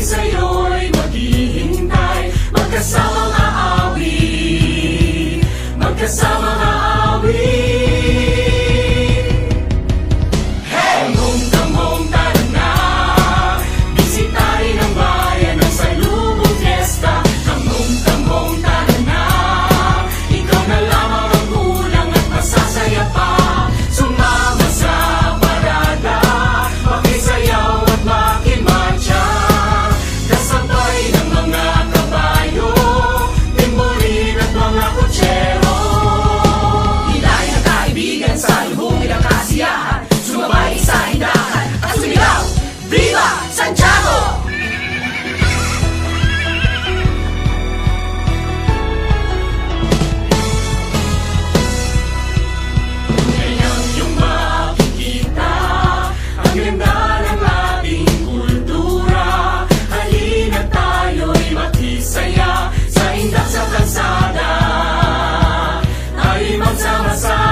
sa'yo'y maghihintay. Magkasamang aawi, magkasamang aawi. Kamong-kamong tara na, bisitahin ang bayan ng salubong fiesta. Kamong-kamong tara na, ikaw na lamang ang kulang at masasaya pa. Sumama sa parada, makisayaw at makimatcha. Kasabay ng mga kabayo, timbolin at mga kutsero. Hilay ng kaibigan sa lubong ilang kasiyahan, sumabay sa hindahan at sumigaw, Viva Santiago! Ngayon yung makikita ang ganda ng ating kultura. Halina tayo'y makisaya sa indak sa kalsada. Tayo'y magsama-sama